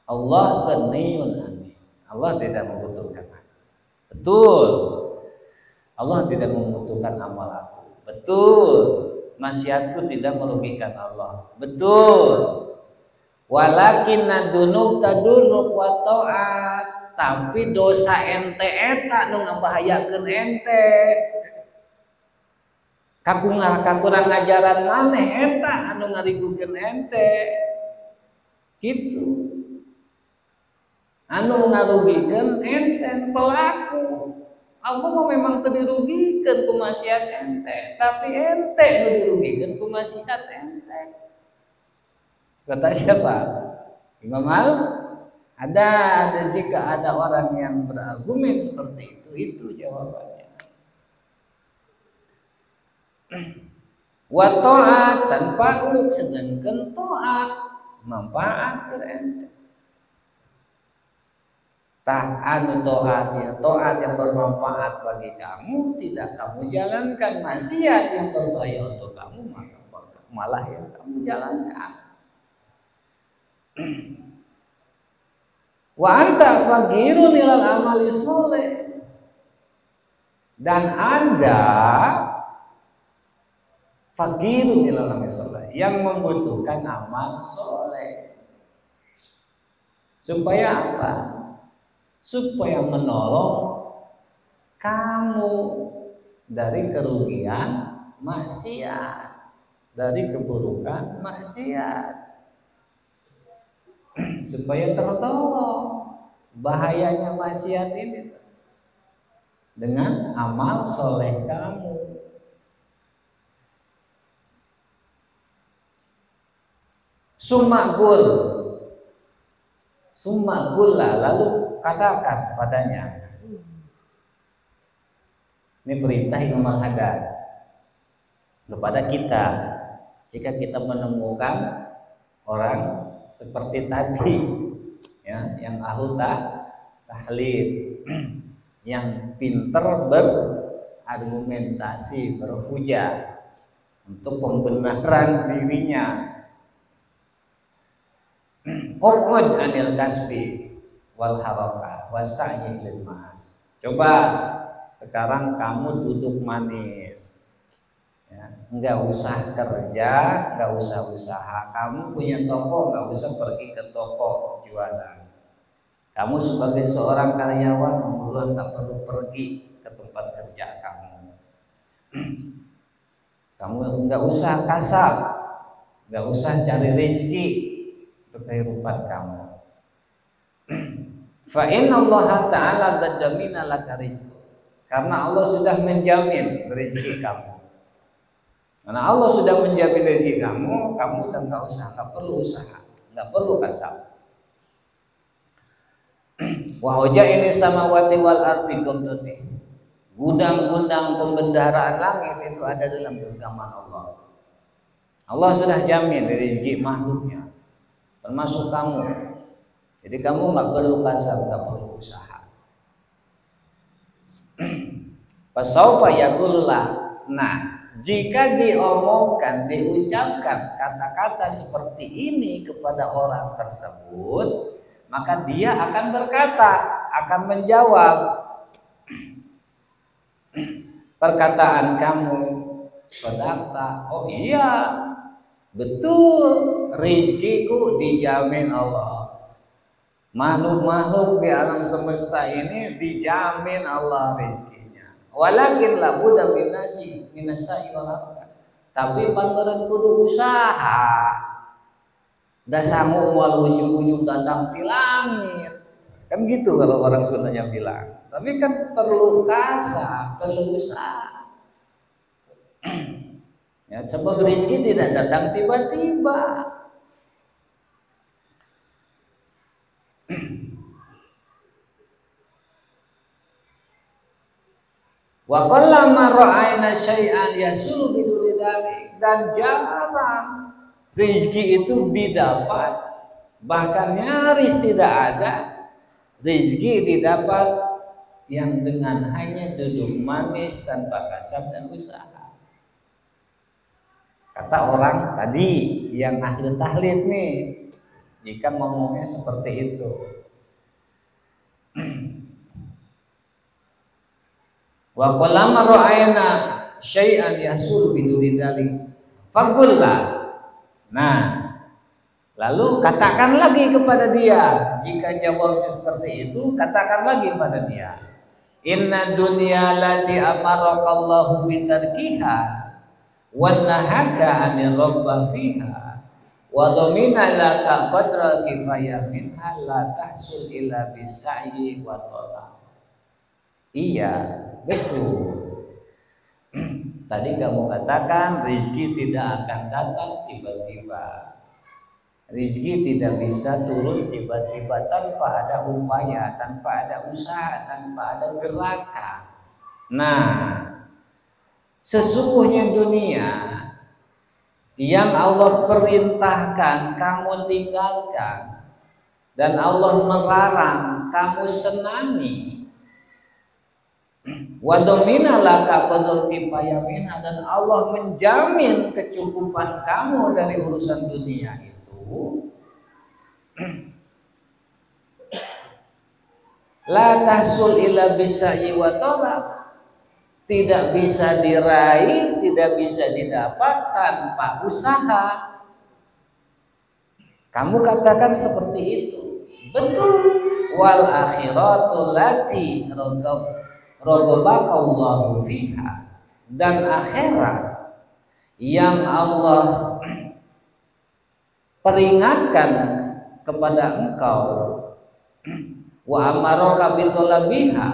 C: Allah ghaniyun anni. Allah tidak membutuhkan. Betul. Allah tidak membutuhkan amal aku. Betul. Maksiatku tidak merugikan Allah. Betul. Walakin nadunub tadurruk wa ta'at. Tapi dosa ente eta nu ngabahayakeun ente. Kakurang ngajaran maneh eta anu ngarigukeun ente. Gitu. Anu ngarugikeun ente pelaku. Allah mah memang teu dirugikeun ku maksiat ente, tapi ente nu dirugikeun ku maksiat ente. Kata siapa? Imam Al? Ada jika ada orang yang berargumen seperti itu jawabannya. Wa ta'at tanpa sedangkan ta'at manfaat ke ente. Anu taat yang bermanfaat bagi kamu tidak kamu jalankan, maksiat yang berbahaya untuk kamu maka malah yang kamu jalankan. Wa anta faqirun ilal amali sholeh, dan Anda faqirun ilal amali sholeh, yang membutuhkan amal soleh. Supaya apa? Supaya menolong kamu dari kerugian maksiat, dari keburukan maksiat, supaya tertolong bahayanya maksiat ini dengan amal soleh kamu. Summa lalu katakan padanya. Ini perintah Imam Al-Haddad kepada kita. Jika kita menemukan orang seperti tadi, ya, yang ahlu tahlil, yang pintar berargumentasi, berhujah untuk pembenaran dirinya. Uqud anil kasbi wal harakah wasa'yi lil ma'as. Coba sekarang kamu duduk manis, ya, enggak usah kerja, enggak usah usaha. Kamu punya toko, enggak usah pergi ke toko jualan. Kamu sebagai seorang karyawan enggak perlu pergi ke tempat kerja kamu. Kamu enggak usah kasab, enggak usah cari rezeki untuk kehidupan kamu. Fa inna Allah Ta'ala qad laka rizq. Karena Allah sudah menjamin rezeki kamu. Karena Allah sudah menjamin rezeki kamu, kamu udah enggak perlu usaha, enggak perlu kasab. Wa ini samawati wal ardi qudati. Gudang-gudang pembendaharaan langit itu ada dalam genggaman Allah. Allah sudah jamin rezeki makhluknya, termasuk kamu. Jadi kamu nggak perlu kasar, nggak perlu usaha. Pasaufa yakullah. Nah, jika diomongkan, diucapkan kata-kata seperti ini kepada orang tersebut, maka dia akan berkata, akan menjawab perkataan kamu, sedekah. Oh iya, betul, rezekiku dijamin Allah. Makhluk-makhluk di alam semesta ini dijamin Allah rezekinya. Walakin la budda minasai wal. Tapi pangeran kudu usaha. Da sangu moal ujung-ujung datang di langit. Kan gitu kalau orang Sundanya bilang. Tapi kan perlu kasar, perlu usaha. Ya, sebab rezeki tidak datang tiba-tiba. Wa qallama ra'ayna syai'an yasulu biduri dzalik, dan jarang rezeki itu didapat, bahkan nyaris tidak ada rezeki didapat yang dengan hanya duduk manis tanpa kasab dan usaha. Kata orang tadi yang ahli tahlid nih, jika ngomongnya seperti itu. Wa qallama ra'ayna syai'an yasul biduri dzalik faqullah. Nah, lalu katakan lagi kepada dia, jika jawabnya seperti itu, katakan lagi pada dia, inna dunya lati amarakallahu bitarkiha wa nahaka anir rabba fiha wa dhamina laka qadra kifayah minha la tahsul illa bisa'yi wa talab. Iya, betul. Tadi kamu katakan rezeki tidak akan datang tiba-tiba. Rezeki tidak bisa turun tiba-tiba tanpa ada upaya, tanpa ada usaha, tanpa ada gerakan. Nah, sesungguhnya dunia yang Allah perintahkan kamu tinggalkan dan Allah melarang kamu senangi. Wa domina laka qadul kifayah minha, dan Allah menjamin kecukupan kamu dari urusan dunia itu. La tahsul illa bisa'yi wa talab, tidak bisa diraih, tidak bisa didapat tanpa usaha. Kamu katakan seperti itu, betul. Wal akhiratul lati radzakallahu fiha, dan akhirat yang Allah peringatkan kepada engkau, wa amaraka bitolabiha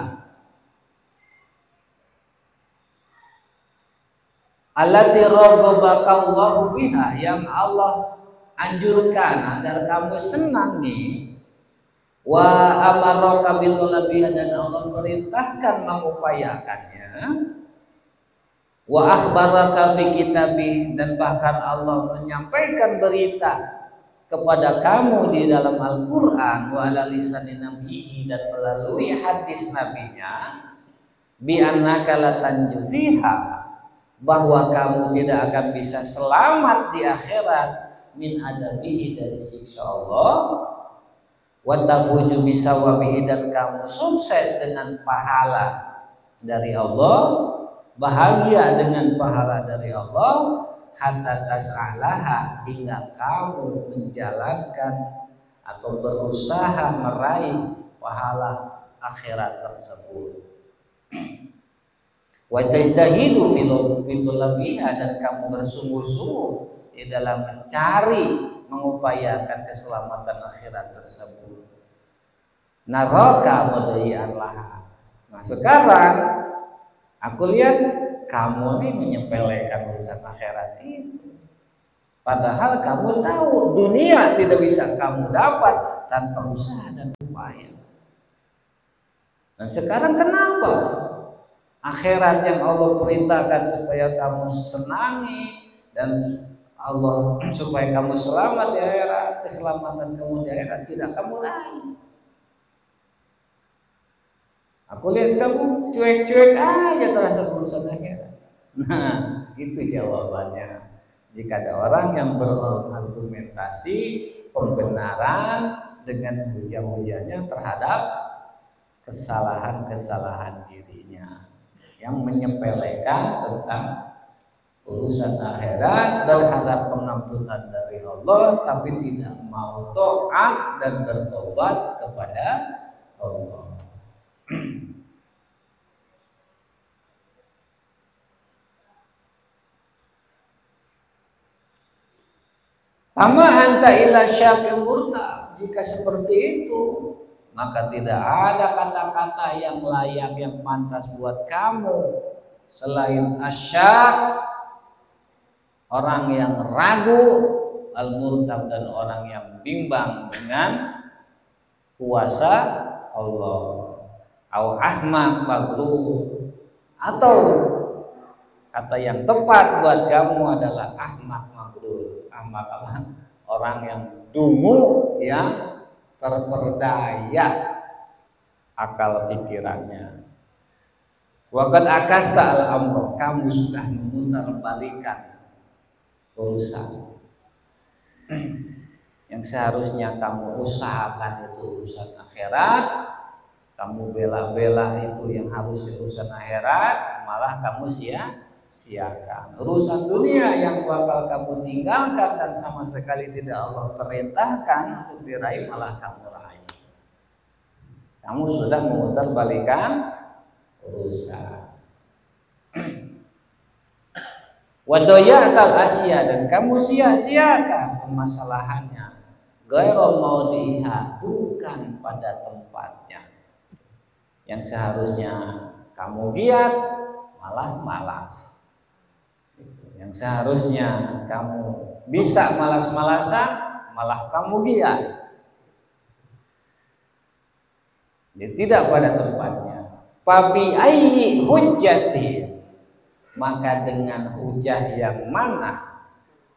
C: allati radzakallahu biha, yang Allah anjurkan agar kamu senangi, wa amaraka bitolabiha, dan Allah perintahkan mengupayakannya, wa akhbaraka fi kitabih, dan bahkan Allah menyampaikan berita kepada kamu di dalam Al-Quran, wa ala lisanin nabihi, dan melalui hadis nabinya, bi annaka latanju fiha, bahwa kamu tidak akan bisa selamat di akhirat, min adabihi, dari siksa Allah, wa tafuju bisawabihi, dan kamu sukses dengan pahala dari Allah, bahagia dengan pahala dari Allah, hatta tas'alaha, hingga kamu menjalankan atau berusaha meraih pahala akhirat tersebut. Wa tajdahidu bitulabiha, dan kamu bersungguh-sungguh di dalam mencari, mengupayakan keselamatan akhirat tersebut. Naraka mudayyan laha. Nah, sekarang aku lihat kamu ini menyepelekan urusan akhirat itu. Padahal kamu tahu dunia tidak bisa kamu dapat tanpa usaha dan upaya. Dan sekarang kenapa akhirat yang Allah perintahkan supaya kamu senangi, dan Allah supaya kamu selamat di akhirat, keselamatan kamu di akhirat tidak kamu raih? Aku lihat kamu cuek-cuek aja terasa urusan akhirat. Nah, itu jawabannya. Jika ada orang yang berargumentasi pembenaran dengan hujah-hujahnya terhadap kesalahan-kesalahan dirinya yang menyepelekan tentang urusan akhirat, berharap pengampunan dari Allah tapi tidak mau taat dan bertobat kepada Allah. Amma anta illa syaqim murta. Jika seperti itu, maka tidak ada kata-kata yang layak, yang pantas buat kamu selain asyak, orang yang ragu, al-murtab, dan orang yang bimbang dengan kuasa Allah. Au ahmaq maghlub, atau kata yang tepat buat kamu adalah ahmaq maghlub. Ahmaq apa? Orang yang dungu, yang terperdaya akal pikirannya. Waqad akasta al-amr, kamu sudah memutarbalikan urusan yang seharusnya kamu usahakan itu urusan akhirat, kamu bela-bela itu yang harus urusan akhirat, malah kamu sia-siakan urusan dunia yang bakal kamu tinggalkan dan sama sekali tidak Allah perintahkan untuk diraih, malah kamu raih. Kamu sudah memutarbalikan urusan. Wadoyatal asya, dan kamu sia-siakan permasalahannya. Ghairu maudhiha, bukan pada tempatnya. Yang seharusnya kamu giat, malah malas. Yang seharusnya kamu bisa malas-malasan, malah kamu giat. Jadi tidak pada tempatnya. Fabi ayyi hujjati, maka dengan hujah yang mana,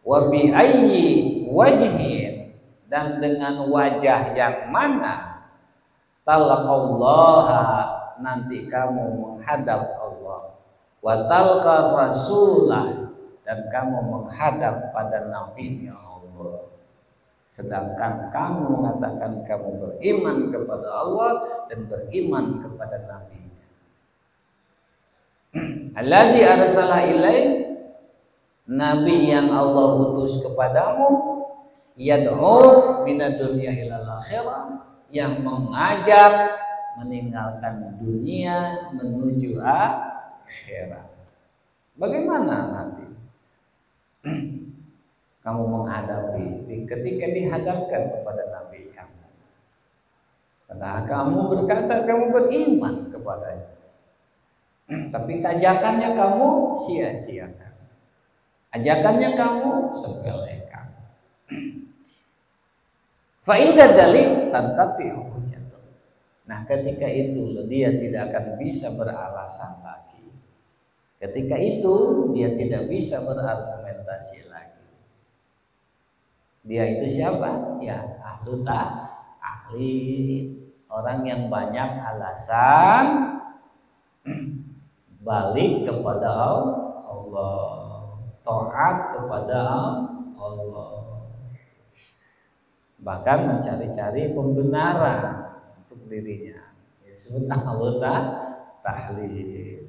C: wa bi ayyi wajhin, dan dengan wajah yang mana, talaqallaha, nanti kamu menghadap Allah, wa talqa rasulah, dan kamu menghadap pada nabinya Allah. Sedangkan kamu mengatakan kamu beriman kepada Allah dan beriman kepada Nabi alladzi arsala ilaik, nabi yang Allah utus kepadamu, yad'u minad dunya ilal akhirah, yang mengajak meninggalkan dunia menuju akhirat. Bagaimana nanti kamu menghadapi ketika dihadapkan kepada nabi kamu? Karena kamu berkata kamu beriman kepadanya, tapi ajakannya kamu sia-siakan, ajakannya kamu sepelekan. Faidah dalil tantapi hujjatuh. Nah, ketika itu dia tidak akan bisa beralasan lagi. Ketika itu dia tidak bisa berargumentasi lagi. Dia itu siapa? Ya, ahli, orang yang banyak alasan balik kepada Allah, taat kepada Allah, bahkan mencari-cari pembenaran untuk dirinya. Disebut ahli tahlil.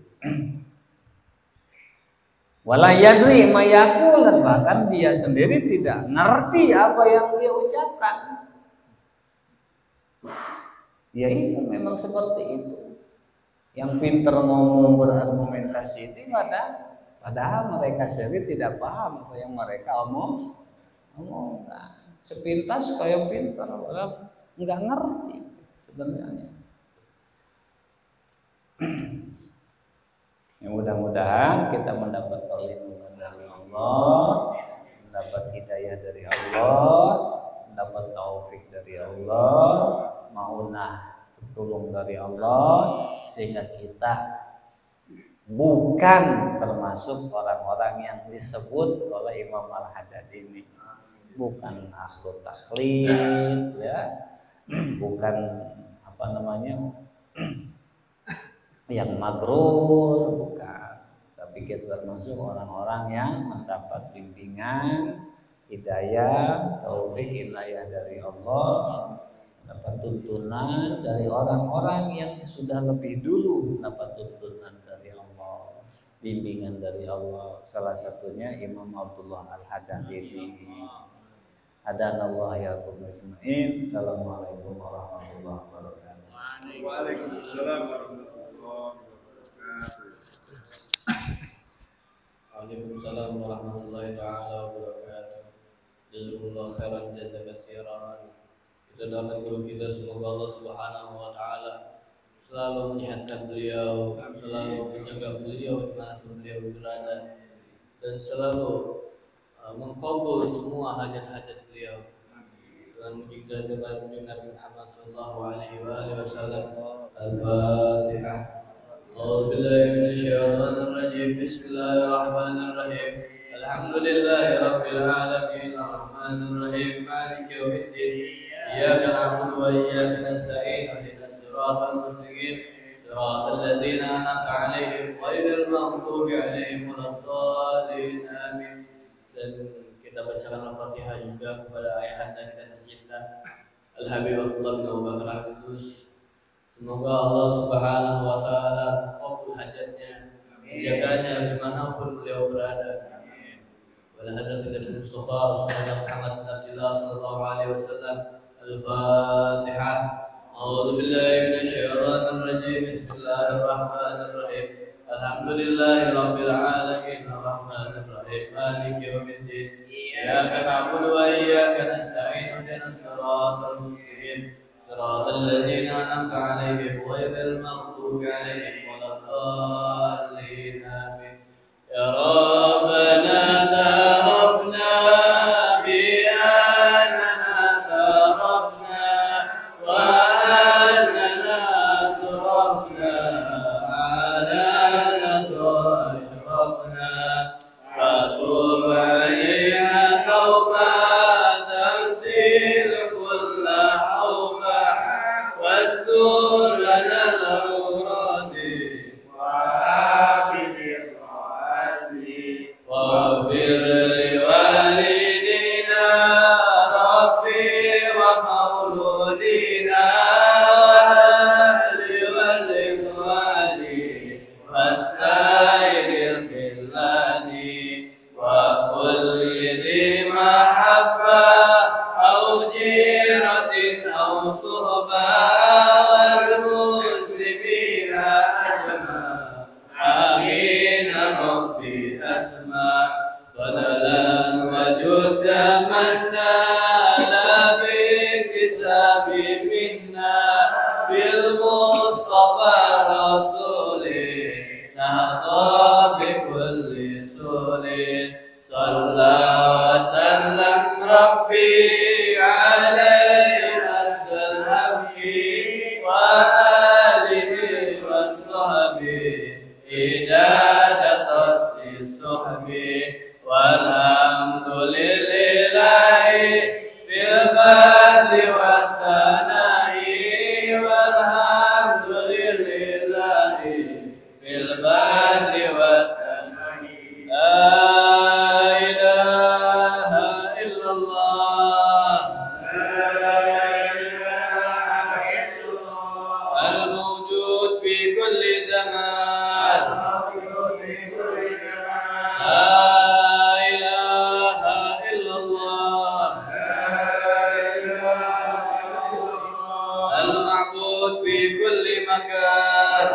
C: Wala yadri ma yaqul, dan bahkan dia sendiri tidak ngerti apa yang dia ucapkan. Dia itu memang seperti itu. Yang pintar ngomong berargumentasi itu padahal mereka sendiri tidak paham apa yang mereka omong. Sepintas kayak pintar, padahal nggak ngerti sebenarnya. Ya, mudah-mudahan kita mendapat perlindungan dari Allah, mendapat hidayah dari Allah, mendapat taufik dari Allah, maunah tolong dari Allah, sehingga kita bukan termasuk orang-orang yang disebut oleh Imam Al-Haddad ini, bukan ahlu taklid, ya, bukan apa namanya yang magrur, bukan, tapi kita termasuk orang-orang yang mendapat bimbingan, hidayah, taufik, inayah dari Allah, dapat tuntunan dari orang-orang yang sudah lebih dulu dapat tuntunan dari Allah, bimbingan dari Allah. Salah satunya Imam Abdullah Al-Hadadili. Hadanallah ya ajmain. Assalamualaikum warahmatullahi wabarakatuh.
D: Waalaikumsalam warahmatullahi wabarakatuh.
A: Waalaikumsalam warahmatullahi taala wabarakatuh. Jazakumullah khairan jazaa katsiran. Kita doakan guru kita semoga Allah Subhanahu wa taala selalu menyehatkan beliau, selalu menjaga beliau dimanapun beliau berada, dan selalu mengkabul semua hajat-hajat beliau. Dan mujizat dengan Nabi Muhammad sallallahu alaihi wasallam. Al-Fatihah. A'udzu billahi minasyaitonir rajim. Bismillahirrahmanirrahim. Alhamdulillahi rabbil alamin. Arrahmanir rahim. Maliki yaumiddin. Iyyaka na'budu wa iyyaka nasta'in. Ihdinas siratal mustaqim. Siratal ladzina an'amta 'alaihim ghairil maghdubi 'alaihim waladdallin. Amin. Dan kita bacakan Al-Fatihah juga kepada ayahanda kita tercinta Al-Habib Abdullah bin Abu Bakar Al-Qudus. Semoga Allah Subhanahu wa taala qabul hajatnya, menjaganya dimanapun beliau berada. Wal hadatsil Mustafa Rasulullah Muhammad bin Abdullah sallallahu alaihi wasallam. Al-Fatihah. A'udzu billahi minasyaitonir rajim. Bismillahirrahmanirrahim. Alhamdulillahi rabbil alamin. Arrahmanir rahim. Maliki yaumiddin. Iyyaka na'budu wa iyyaka nasta'in. Ihdinas siratal mustaqim. Siratal ladzina an'amta 'alaihim ghairil maghdubi 'alaihim waladdallin. Amin. Ya Rabbana tarafna bi annana tarafna wa annana surafna ala ashrafna fatub alaina tawbatan sil kulla hawba wastur lana al-awradi واغفر لوالدينا ربي ومولودينا والإخوان والسائر الخلان وكل ذي محبة أو جيرة أو صحبة والمسلمين أجمعين. آمين ربي أسمع فضلا وجدا منا لا باكتساب منا بالمصطفى رسوله نهضى بكل سول صلى وسلم ربي عليه أنت الحق وآله وصحبه إداد تأسيس صحبي والحمد لله في البر والثناء والحمد لله في البر والثناء. لا إله إلا الله. الموجود في كل زمان. لا إله إلا الله. المعبود في كل مكان.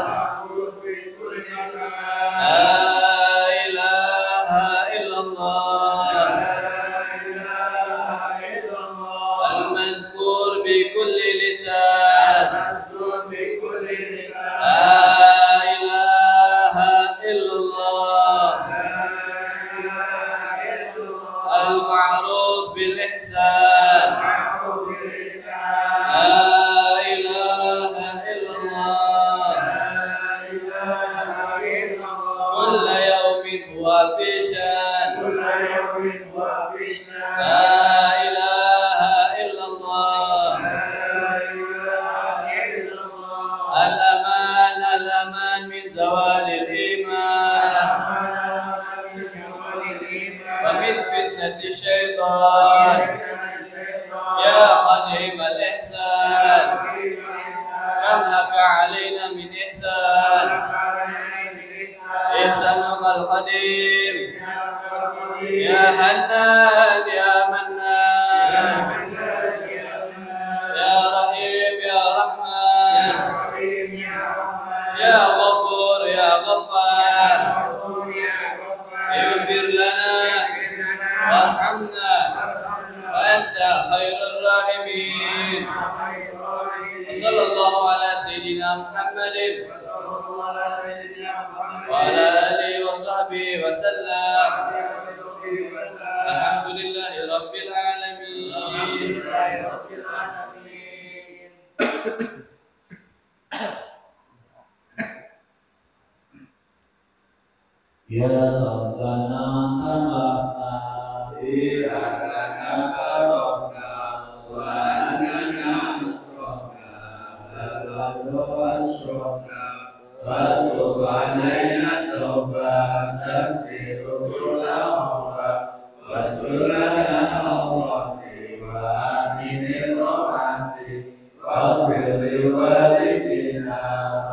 A: لا إله إلا الله. المذكور بكل لسان. لا إله إلا الله. المعروف بالإحسان. لا إله إلا الله. كل يوم هو في شان. لا إله إلا الله. الأمان الأمان من زوال الإيمان ومن فتنة الشيطان. يا قديم الإحسان القديم يا حنان يا منان يا رحيم يا رحمن يا غفور يا غفار اغفر لنا وارحمنا وأنت خير الراحمين وصلى الله على سيدنا محمد وعلى آله وصحبه وسلم الحمد لله رب العالمين.
C: Ya Rabbana samahna
B: bi annana qarabna wa annana asrafna la asrafna wa tub alaina tawbatan taghfiru kulla umra wastur lana awrati wa aminir rahmati waghfir li walidina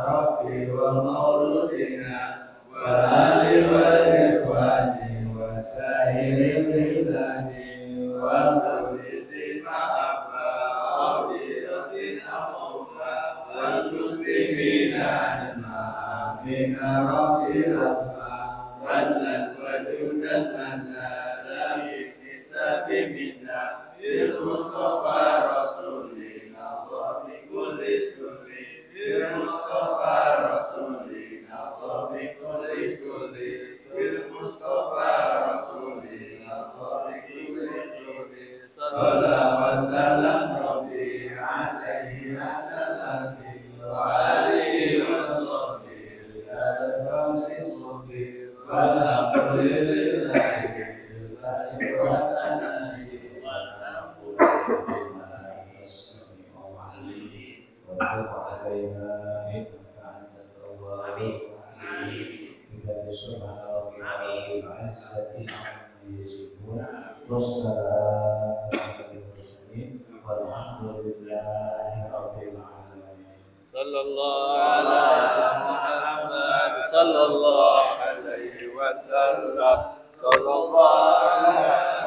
B: rabbi wa mauludina وآل وإخواني وسائر البلاد والمولد مع أفراد أخونا والمسلمين أجمعين ربي أسمع ولا وجودا لنا لا بالحساب منا بالمصطفى رسولنا وبكل سر بالمصطفى رسولنا وبكل سر بالمصطفى رسولنا وبكل سر صلى وسلم ربي عليه على النبي وآله وصحبه والحمد لله
A: صلى الله على محمد صلى الله
D: عليه وسلم صلى الله على